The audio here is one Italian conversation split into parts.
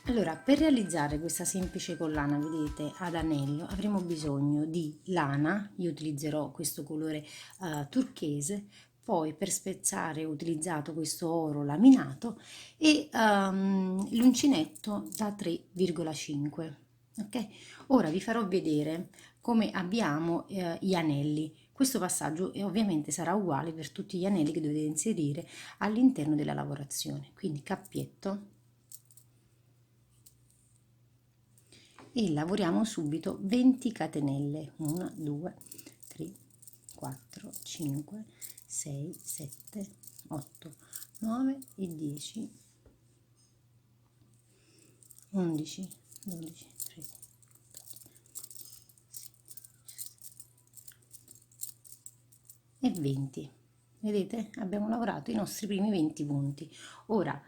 Allora, per realizzare questa semplice collana, vedete, ad anello, avremo bisogno di lana. Io utilizzerò questo colore turchese. Poi per spezzare ho utilizzato questo oro laminato e l'uncinetto da 3,5. Ok, ora vi farò vedere come abbiamo gli anelli. Questo passaggio ovviamente sarà uguale per tutti gli anelli che dovete inserire all'interno della lavorazione. Quindi cappietto, e lavoriamo subito 20 catenelle. 1 2 3 4 5 6 7 8 9 e 10 11 12 13 e 20. Vedete, abbiamo lavorato i nostri primi 20 punti. Ora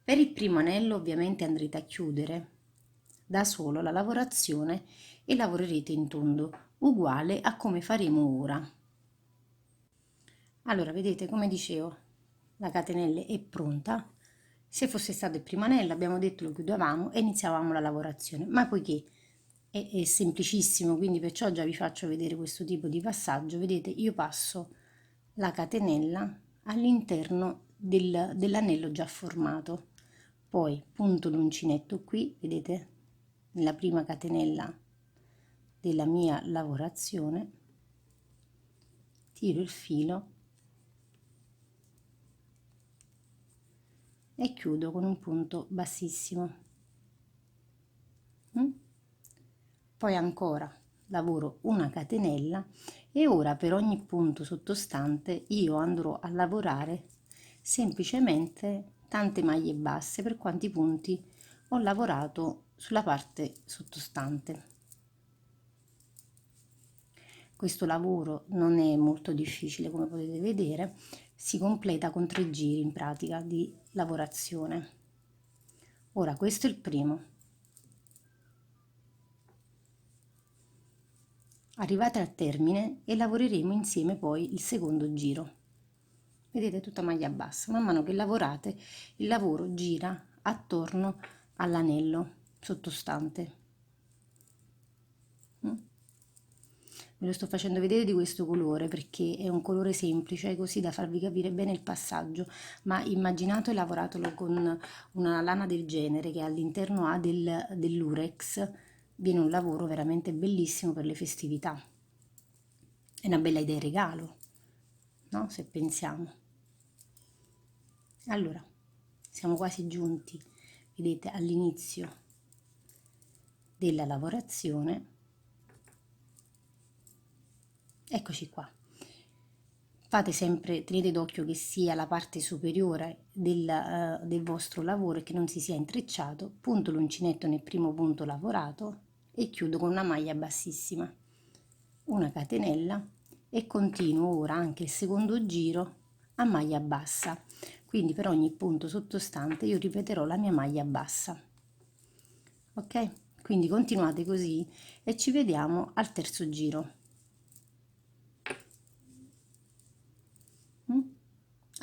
per il primo anello ovviamente andrete a chiudere da solo la lavorazione e lavorerete in tondo uguale a come faremo ora. Allora, vedete, come dicevo, la catenella è pronta. Se fosse stato il primo anello, abbiamo detto, lo chiudevamo e iniziavamo la lavorazione, ma poiché è semplicissimo, quindi perciò già vi faccio vedere questo tipo di passaggio. Vedete, io passo la catenella all'interno dell'anello già formato, poi punto l'uncinetto qui, vedete, nella prima catenella della mia lavorazione, tiro il filo e chiudo con un punto bassissimo. Poi ancora lavoro una catenella e ora per ogni punto sottostante io andrò a lavorare semplicemente tante maglie basse per quanti punti ho lavorato sulla parte sottostante. Questo lavoro non è molto difficile, come potete vedere, si completa con 3 giri in pratica di lavorazione. Ora questo è il primo. Arrivate al termine e lavoreremo insieme poi il secondo giro. Vedete, tutta maglia bassa. Man mano che lavorate, il lavoro gira attorno all'anello sottostante. Ve lo sto facendo vedere di questo colore perché è un colore semplice, così da farvi capire bene il passaggio, ma immaginate lavoratelo con una lana del genere che all'interno ha dell'urex. Viene un lavoro veramente bellissimo per le festività. È una bella idea regalo, no? Se pensiamo. Allora, siamo quasi giunti, vedete, all'inizio della lavorazione. Eccoci qua. Fate sempre, tenete d'occhio che sia la parte superiore del vostro lavoro e che non si sia intrecciato. Punto l'uncinetto nel primo punto lavorato e chiudo con una maglia bassissima, una catenella, e continuo ora anche il secondo giro a maglia bassa. Quindi per ogni punto sottostante io ripeterò la mia maglia bassa. Ok? Quindi continuate così e ci vediamo al terzo giro.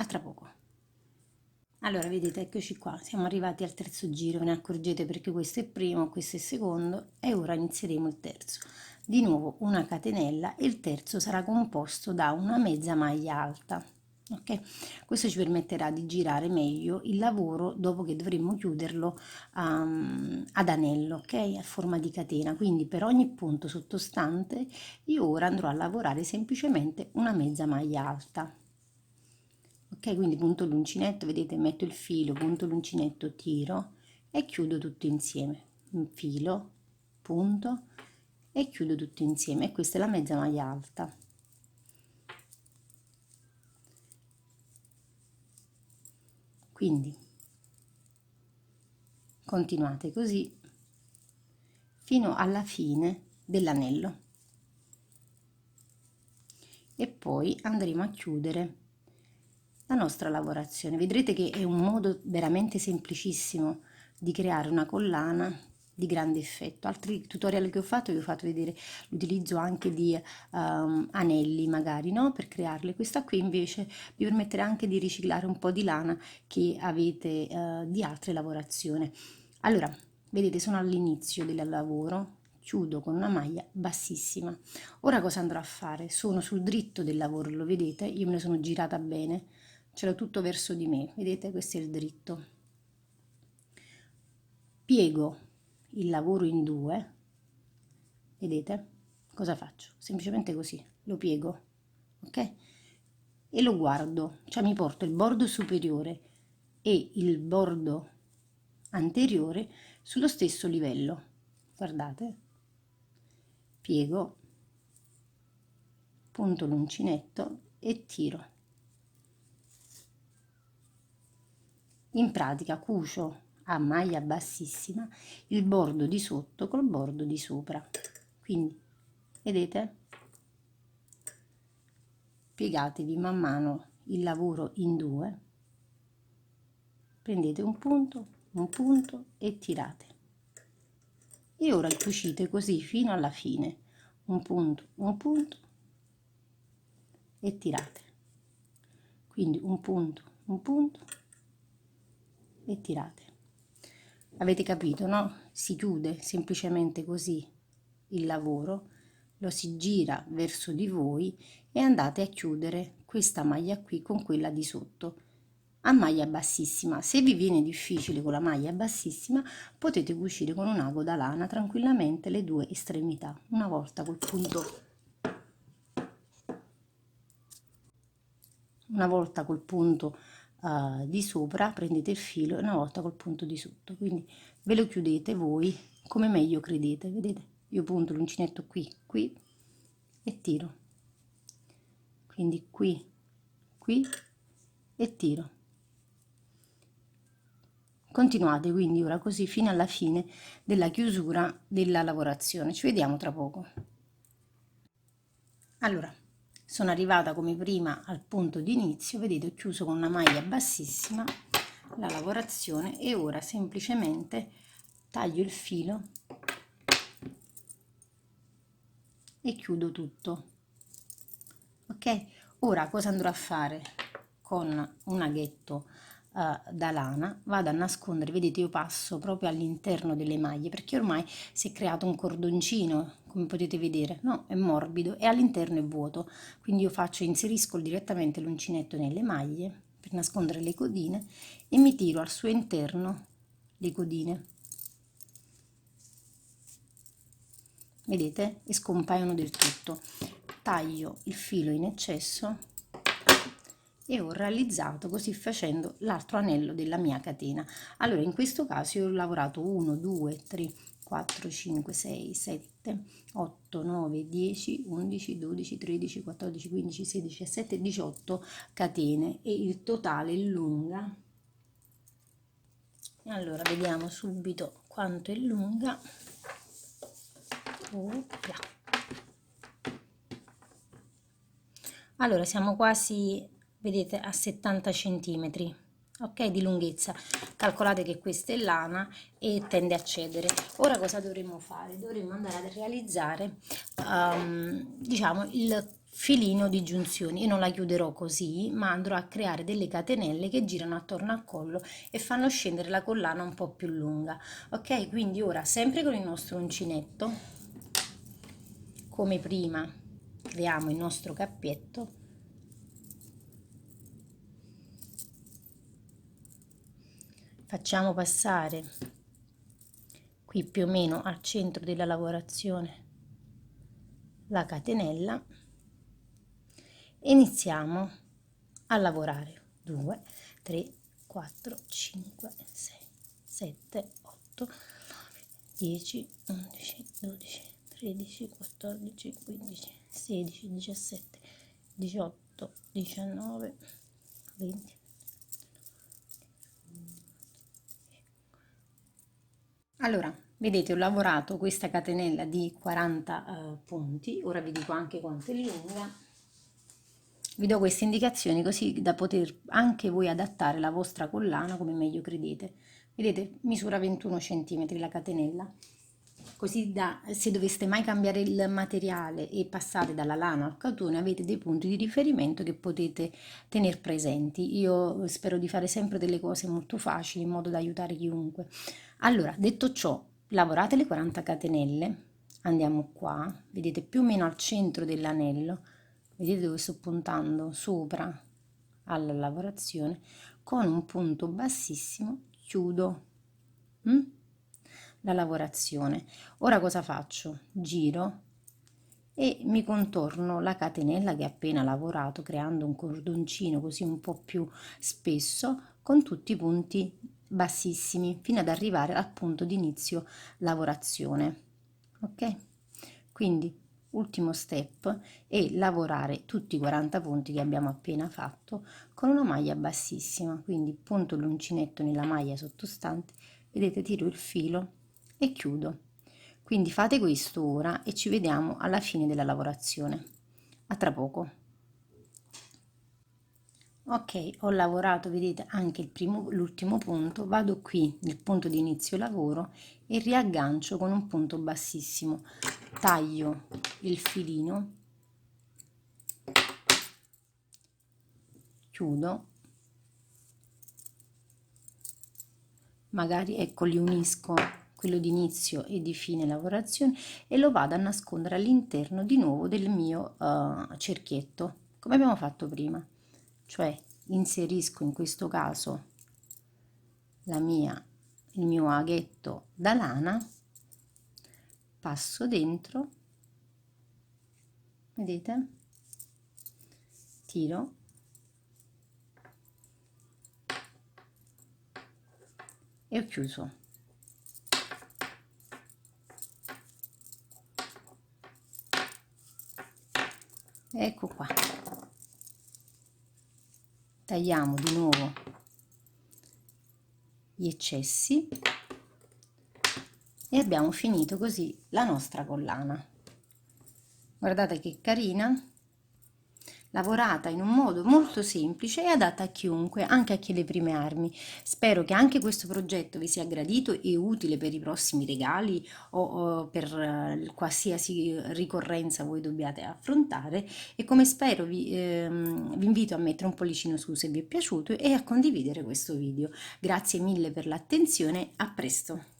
A tra poco. Allora, vedete, eccoci qua, siamo arrivati al terzo giro, ve ne accorgete perché questo è il primo, questo è il secondo e ora inizieremo il terzo. Di nuovo una catenella e il terzo sarà composto da una mezza maglia alta. Ok, questo ci permetterà di girare meglio il lavoro dopo che dovremo chiuderlo ad anello, ok, a forma di catena. Quindi per ogni punto sottostante io ora andrò a lavorare semplicemente una mezza maglia alta. Ok, quindi punto l'uncinetto, vedete, metto il filo, punto l'uncinetto, tiro e chiudo tutto insieme. Un filo, punto e chiudo tutto insieme, e questa è la mezza maglia alta. Quindi continuate così fino alla fine dell'anello e poi andremo a chiudere la nostra lavorazione. Vedrete che è un modo veramente semplicissimo di creare una collana di grande effetto. Altri tutorial che ho fatto vi ho fatto vedere l'utilizzo anche di anelli magari, no? Per crearle. Questa qui invece vi permetterà anche di riciclare un po' di lana che avete di altre lavorazioni. Allora, vedete sono all'inizio del lavoro, chiudo con una maglia bassissima. Ora cosa andrò a fare? Sono sul dritto del lavoro, lo vedete? Io me ne sono girata bene, ce l'ho tutto verso di me, vedete? Questo è il dritto. Piego il lavoro in due, vedete? Cosa faccio? Semplicemente così, lo piego, ok? E lo guardo, cioè mi porto il bordo superiore e il bordo anteriore sullo stesso livello, guardate, piego, punto l'uncinetto e tiro. In pratica cucio a maglia bassissima il bordo di sotto col bordo di sopra, quindi vedete, piegatevi man mano il lavoro in due, prendete un punto e tirate, e ora cucite così fino alla fine, un punto e tirate, quindi un punto e tirate. Avete capito, no? Si chiude semplicemente così il lavoro, lo si gira verso di voi e andate a chiudere questa maglia qui con quella di sotto a maglia bassissima. Se vi viene difficile con la maglia bassissima, potete cucire con un ago da lana tranquillamente le due estremità, una volta col punto di sopra prendete il filo e una volta col punto di sotto, quindi ve lo chiudete voi come meglio credete. Vedete, io punto l'uncinetto qui e tiro, quindi qui e tiro. Continuate quindi ora così fino alla fine della chiusura della lavorazione. Ci vediamo tra poco. Allora, sono arrivata come prima al punto di inizio, vedete, ho chiuso con una maglia bassissima la lavorazione e ora semplicemente taglio il filo e chiudo tutto. Ok, ora cosa andrò a fare? Con un aghetto da lana vado a nascondere, vedete, io passo proprio all'interno delle maglie perché ormai si è creato un cordoncino, come potete vedere, no? È morbido e all'interno è vuoto, quindi io inserisco direttamente l'uncinetto nelle maglie per nascondere le codine e mi tiro al suo interno le codine, vedete, e scompaiono del tutto. Taglio il filo in eccesso e ho realizzato così facendo l'altro anello della mia catena. Allora in questo caso io ho lavorato 1 2 3 4 5 6 7 8 9 10 11 12 13 14 15 16 17 18 catene e il totale è lunga, allora vediamo subito quanto è lunga. Allora siamo quasi, vedete, a 70 centimetri, ok, di lunghezza. Calcolate che questa è lana e tende a cedere. Ora cosa dovremmo fare? Dovremmo andare a realizzare diciamo il filino di giunzioni. Io non la chiuderò così, ma andrò a creare delle catenelle che girano attorno al collo e fanno scendere la collana un po' più lunga, ok? Quindi ora sempre con il nostro uncinetto, come prima creiamo il nostro cappietto, facciamo passare qui più o meno al centro della lavorazione la catenella e iniziamo a lavorare 2 3 4 5 6 7 8 9 10 11 12 13 14 15 16 17 18 19 20. Allora, vedete, ho lavorato questa catenella di 40 punti, ora vi dico anche quanto è lunga. Vi do queste indicazioni così da poter anche voi adattare la vostra collana come meglio credete. Vedete, misura 21 cm la catenella. così da, se doveste mai cambiare il materiale e passate dalla lana al cotone, avete dei punti di riferimento che potete tenere presenti. Io spero di fare sempre delle cose molto facili in modo da aiutare chiunque. Allora, detto ciò, lavorate le 40 catenelle, andiamo qua, vedete più o meno al centro dell'anello, vedete dove sto puntando? Sopra alla lavorazione, con un punto bassissimo chiudo mm? la lavorazione. Ora cosa faccio? Giro e mi contorno la catenella che ho appena lavorato, creando un cordoncino così un po' più spesso con tutti i punti bassissimi fino ad arrivare al punto di inizio lavorazione. Ok? Quindi ultimo step è lavorare tutti i 40 punti che abbiamo appena fatto con una maglia bassissima, quindi punto l'uncinetto nella maglia sottostante, vedete, tiro il filo e chiudo. Quindi fate questo ora e ci vediamo alla fine della lavorazione. A tra poco. Ok, ho lavorato, vedete, anche l'ultimo punto, vado qui nel punto di inizio lavoro e riaggancio con un punto bassissimo, taglio il filino, chiudo, magari ecco li unisco, quello di inizio e di fine lavorazione, e lo vado a nascondere all'interno di nuovo del mio cerchietto, come abbiamo fatto prima, cioè inserisco in questo caso il mio aghetto da lana, passo dentro, vedete, tiro e ho chiuso. Ecco qua, tagliamo di nuovo gli eccessi e abbiamo finito così la nostra collana. Guardate che carina, lavorata in un modo molto semplice e adatta a chiunque, anche a chi ha le prime armi. Spero che anche questo progetto vi sia gradito e utile per i prossimi regali o per qualsiasi ricorrenza voi dobbiate affrontare, e come spero vi invito a mettere un pollicino su se vi è piaciuto e a condividere questo video. Grazie mille per l'attenzione, a presto!